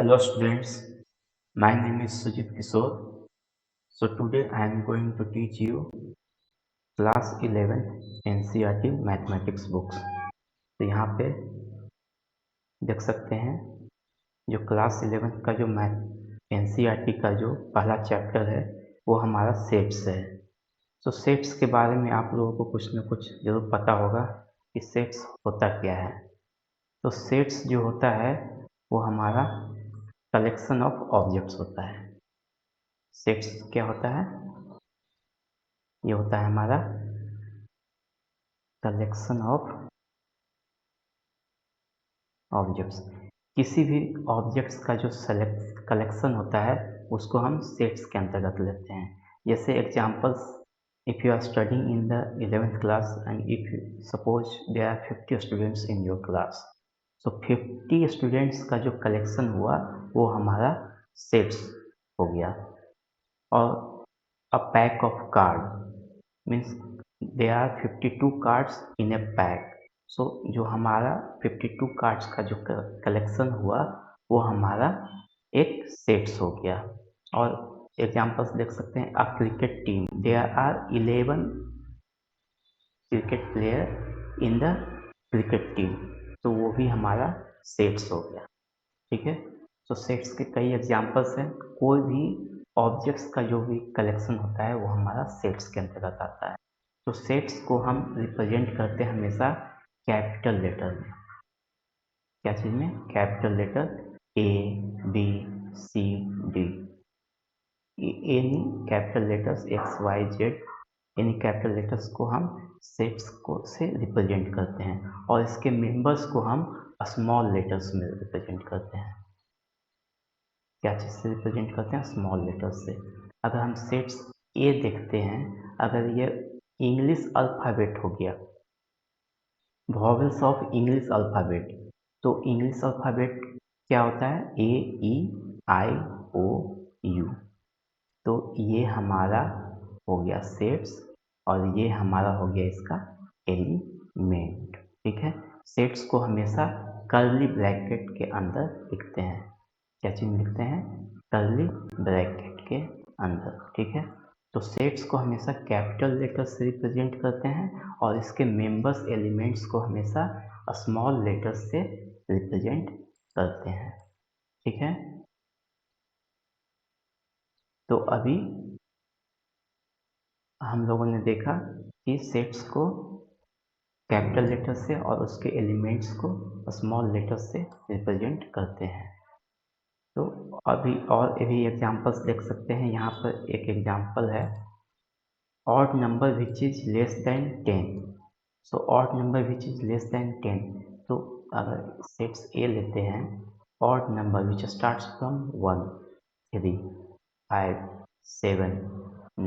Hello students, my name is Sujit Kishore. So today I am going to teach you class 11 NCERT mathematics books. तो यहाँ पे देख सकते हैं जो क्लास 11 का जो मैथ NCERT का जो पहला चैप्टर है वो हमारा सेट्स है। तो सेट्स के बारे में आप लोगों को कुछ न कुछ जरूर पता होगा कि सेट्स होता क्या है। तो सेट्स जो होता है वो हमारा कलेक्शन ऑफ ऑब्जेक्ट्स होता है। सेट्स क्या होता है? ये होता है हमारा कलेक्शन ऑफ ऑब्जेक्ट्स। किसी भी ऑब्जेक्ट्स का जो कलेक्शन होता है उसको हम सेट्स के अंतर्गत लेते हैं। जैसे examples, if you are studying in the 11th class and if suppose there are 50 students in your class, तो 50 स्टूडेंट्स का जो कलेक्शन हुआ वो हमारा सेट्स हो गया। और a pack of card means there are 52 cards in a pack. So जो हमारा 52 कार्ड्स का जो कलेक्शन हुआ वो हमारा एक सेट्स हो गया। और एग्जांपल्स देख सकते हैं, a cricket team, there are 11 cricket player in the cricket team, तो वो भी हमारा सेट्स हो गया। ठीक है, तो सेट्स के कई एग्जांपल्स हैं। कोई भी ऑब्जेक्ट्स का जो भी कलेक्शन होता है वो हमारा सेट्स के अंतर्गत आता है। तो सेट्स को हम रिप्रेजेंट करते हैं हमेशा कैपिटल लेटर में। क्या चीज़ में? Capital letter A, B, C, D। Any capital letters X, Y, Z, any capital letters को हम सेट्स को से रिप्रेजेंट करते हैं और इसके मेंबर्स को हम स्मॉल लेटर्स में रिप्रेजेंट करते हैं। क्या चीज़ से रिप्रेजेंट करते हैं? स्मॉल लेटर्स से। अगर हम सेट्स ए देखते हैं, अगर ये इंग्लिश अल्फ़ाबेट हो गया, वॉवेल्स ऑफ इंग्लिश अल्फ़ाबेट, तो इंग्लिश अल्फ़ाबेट क्या होता है? ए, ई, आई, ओ, यू। तो ये हमारा हो गया सेट्स और ये हमारा हो गया इसका एलिमेंट। ठीक है, सेट्स को हमेशा कर्ली ब्रैकेट के अंदर लिखते हैं। क्या चीज़ लिखते हैं? कर्ली ब्रैकेट के अंदर। ठीक है, तो सेट्स को हमेशा कैपिटल लेटर से रिप्रेजेंट करते हैं और इसके मेंबर्स एलिमेंट्स को हमेशा स्मॉल लेटर से रिप्रेजेंट करते हैं। ठीक है, तो अभी हम लोगों ने देखा कि सेट्स को कैपिटल लेटर से और उसके एलिमेंट्स को स्मॉल लेटर से रिप्रेजेंट करते हैं। तो अभी और भी एग्जांपल्स देख सकते हैं। यहाँ पर एक एग्जांपल है, odd number which is less than 10। So odd number which is less than 10, तो अगर सेट्स ए लेते हैं, odd number which starts from 1, 3, 5, 7,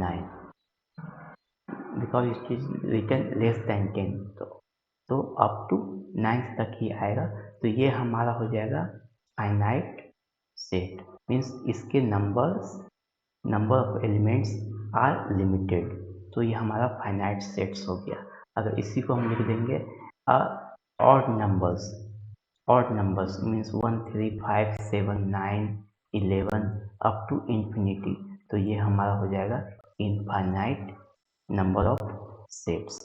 9, because it is written less than 10, तो अप टू 9 तक ही आएगा। तो ये हमारा हो जाएगा फाइनाइट सेट, मीन्स इसके number of elements are limited, तो ये हमारा फाइनाइट सेट्स हो गया। अगर इसी को हम लिख देंगे odd numbers means 1, 3, 5, 7, 9, 11 up to infinity, तो ये हमारा हो जाएगा infinite number of sets,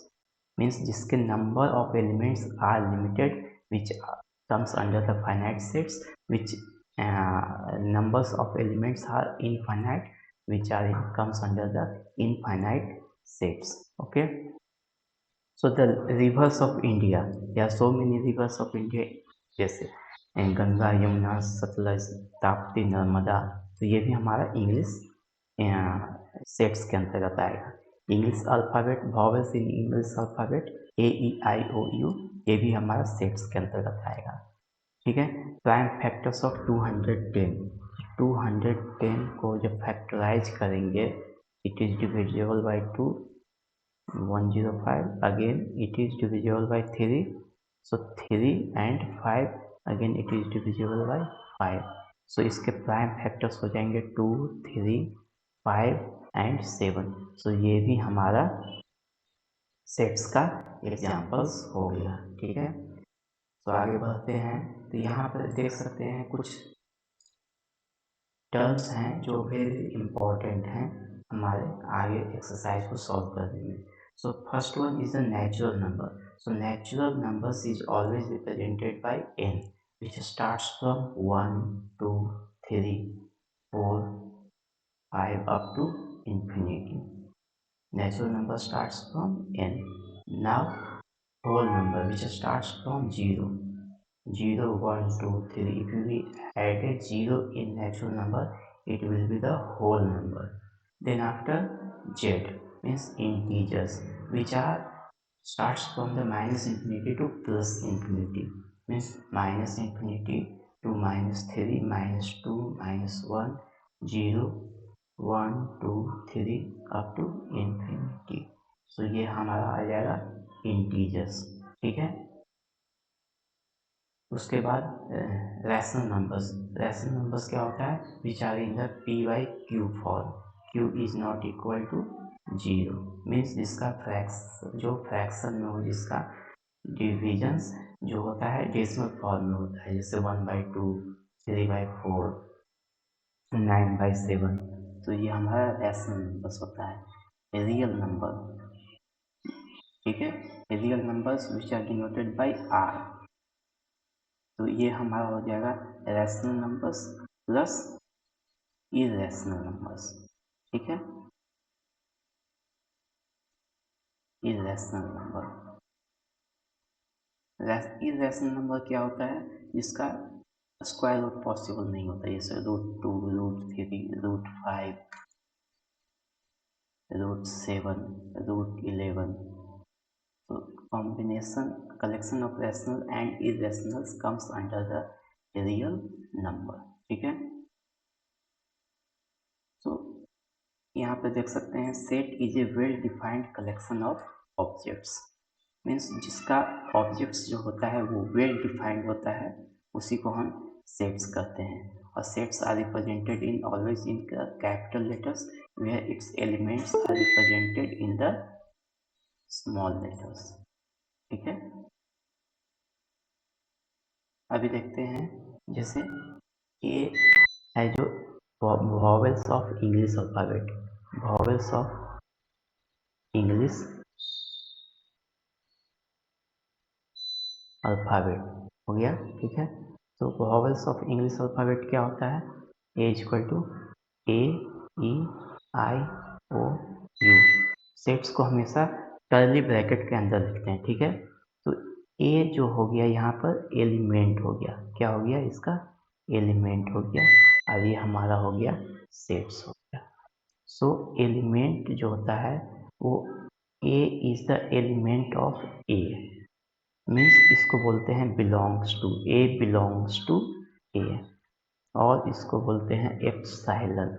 means जिसके number of elements are limited which comes under the finite sets, which numbers of elements are infinite, which are comes under the infinite sets. Okay, so the rivers of India, there are so many rivers of India, जैसे गंगा, यमुना, सतलज, ताप्ती, नर्मदा, तो ये भी हमारा English sets के अंतर्गत आएगा। English alphabet, vowels in English alphabet A, E, I, O, U, ये भी हमारा सेट्स के अंतर्गत आएगा। ठीक है, प्राइम फैक्टर्स ऑफ 210, 210 को जब फैक्टराइज करेंगे, it is divisible by 2, 105, again it is divisible by 3, so 3 and 5, again it is divisible by 5, सो इसके प्राइम फैक्टर्स हो जाएंगे 2, 3, 5 and 7। सो ये भी हमारा सेट्स का एग्जाम्पल्स हो गया। ठीक है, तो आगे बढ़ते हैं। तो यहाँ पर देख सकते हैं कुछ टर्म्स हैं जो वेरी इंपॉर्टेंट हैं हमारे आगे एक्सरसाइज को सॉल्व करने में। So first one is the natural number. So natural numbers is always represented by n which starts from 1 2 3 4 5 up to infinity. Natural number starts from n. Now whole number which starts from 0 0 1 2 3. If you added 0 in natural number, it will be the whole number. Then after z means integers which are starts from the minus infinity to plus infinity, means minus infinity to minus 3 minus 2 minus 1 0 1 2 3 up to infinity. So ये हमारा आ जाएगा integers. ठीक है, उसके बाद rational numbers क्या होता है, which are in the p by q form. Q is not equal to 0 means जिसका फ्रैक्शन में हो, जिसका डिविजन्स जो होता है डेसिमल फॉर्म में होता है, जैसे 1/2 3/4 9/7। तो ये हमारा रैशनल नंबर्स होता है। रियल नंबर, ठीक है, real numbers which are denoted by R. तो ये हमारा हो जाएगा rational numbers plus irrational numbers. ठीक है, इरेशनल नंबर क्या होता है, जिसका स्क्वायर रूट पॉसिबल नहीं होता, जैसे √2 √3 √5 √7 √11। तो collection of rational and irrationals comes under the real number। ठीक है, तो यहाँ पे देख सकते हैं set is a well defined collection of objects. Means जिसका ऑब्जेक्ट्स जो होता है वो वेल डिफाइंड होता है, उसी को हम सेट्स कहते हैं। और sets are represented in always in capital letters where its elements are represented in the small letters. ठीक है, अभी देखते हैं जैसे ये है जो vowels of English alphabet, vowels of English alphabet हो गया। ठीक है, तो वॉवेल्स ऑफ इंग्लिश अल्फाबेट क्या होता है, A equal to A E I O U. Sets को हमेशा कर्ली ब्रैकेट के अंदर लिखते हैं। ठीक है, तो ए जो हो गया यहाँ पर एलिमेंट हो गया, क्या हो गया, इसका एलिमेंट हो गया, और ये हमारा हो गया सेट्स हो गया। सो एलिमेंट जो होता है वो a is the element of A, means इसको बोलते हैं belongs to, a belongs to A, और इसको बोलते हैं एप्सिलॉन।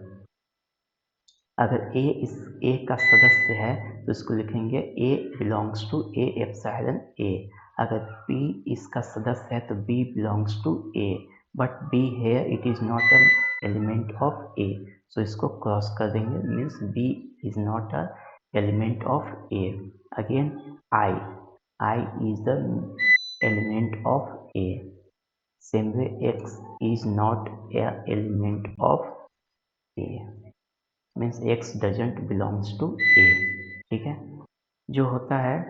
अगर ए इस ए का सदस्य है तो इसको लिखेंगे a belongs to A epsilon A. अगर बी इसका सदस्य है तो b belongs to A, but b here it is not an element of A, so इसको क्रॉस कर देंगे, means b is not a element of A. Again i, i is the element of A, same way x is not a element of a, means x doesn't belongs to a। ठीक है, जो होता है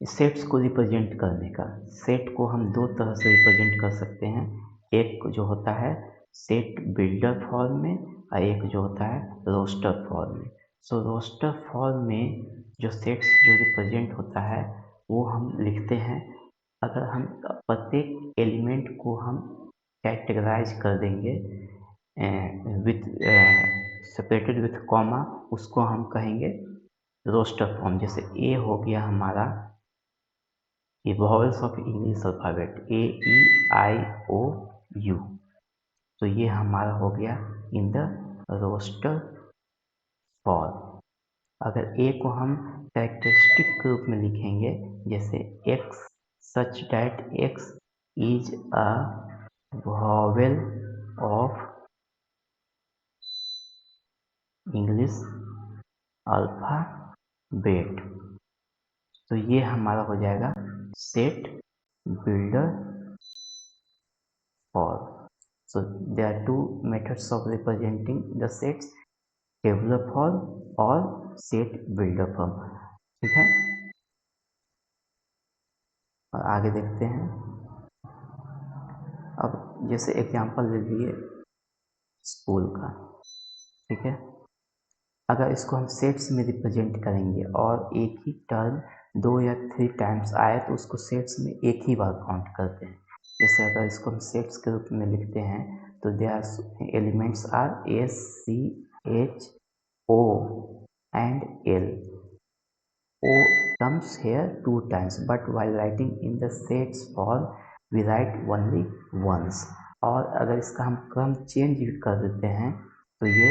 sets को represent करने का, set को हम दो तरह से रिप्रेजेंट कर सकते हैं। एक जो होता है सेट बिल्डर फॉर्म में, और एक जो होता है रोस्टर फॉर्म में। सो रोस्टर फॉर्म में जो सेट्स जो रिप्रेजेंट होता है वो हम लिखते हैं, अगर हम प्रत्येक एलिमेंट को हम कैटेगराइज कर देंगे विथ सेपरेटेड विथ कॉमा, उसको हम कहेंगे रोस्टर फॉर्म। जैसे ए हो गया हमारा ये vowels of English alphabet A E I O U, तो ये हमारा हो गया इन द रोस्टर फॉर्म। अगर ए को हम कैरेक्टरिस्टिक के रूप में लिखेंगे, जैसे x such that x is a vowel of English alphabet, तो ये हमारा हो जाएगा set builder So there are two methods of representing the sets, tabular form और set builder form. ठीक है, और आगे देखते हैं. अब जैसे एग्जांपल ले लिए स्कूल का. ठीक है, अगर इसको हम सेट्स में रिप्रेजेंट करेंगे और एक ही टर्म 2 या 3 टाइम्स आए तो उसको सेट्स में एक ही बार काउंट करते हैं. जैसे अगर इसको हम सेट्स के रूप में लिखते हैं तो their elements are S C H O and L. O comes here 2 times, but while writing in the sets form we write only once. और अगर इसका हम क्रम चेंज भी कर देते हैं तो ये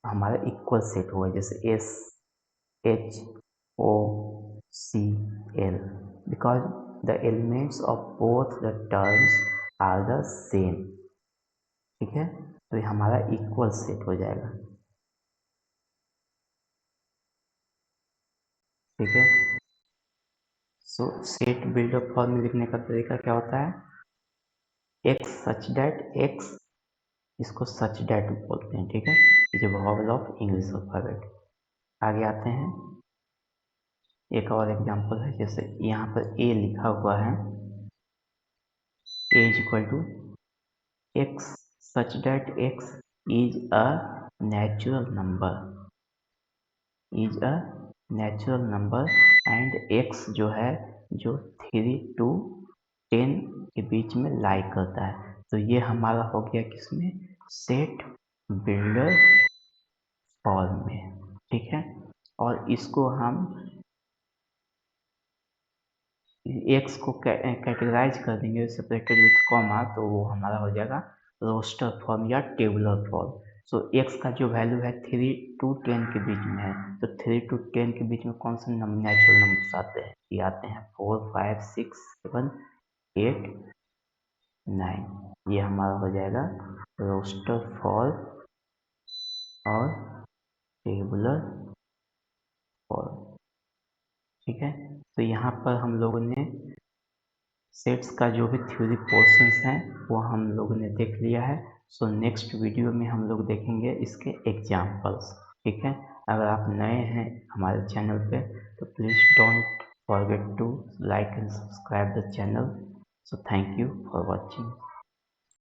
हमारा इक्वल सेट होगा, जैसे S H O C L, because the elements of both the terms are the same. ठीक है, तो ये हमारा इक्वल सेट हो जाएगा. ठीक है, सो सेट बिल्डअप फॉर्म में लिखने का तरीका क्या होता है? एक्स सच डैट एक्स, इसको सच डैट बोलते हैं. ठीक है, ये वॉवल ऑफ इंग्लिश अल्फाबेट. आगे आते हैं, एक और एग्जांपल है. जैसे यहाँ पर ए लिखा हुआ है, A is equal to x such that x is a natural number, is a natural number and x जो है जो 3 to 10 के बीच में लाई करता है. तो ये हमारा हो गया किसमें? सेट बिल्डर फॉर्म में. ठीक है, और इसको हम एक्स को कैटेगराइज कर देंगे सेपरेटेड विथ कॉमा, तो वो हमारा हो जाएगा रोस्टर फॉर्म या टेबुलर फॉर्म. सो एक्स का जो वैल्यू है 3 to 10 के बीच में है, तो 3 to 10 के बीच में कौन से नेचुरल नंबर्स आते हैं? ये आते हैं 4 5 6 7 8 9. ये हमारा हो जाएगा रोस्टर फॉर्म और टेबुलर फॉर्म. ठीक है, तो यहाँ पर हम लोगों ने सेट्स का जो भी थ्योरी पोर्शंस हैं वो हम लोगों ने देख लिया है. सो नेक्स्ट वीडियो में हम लोग देखेंगे इसके एग्जाम्पल्स. ठीक है, अगर आप नए हैं हमारे चैनल पे तो please don't forget to like and subscribe the channel. So thank you for watching.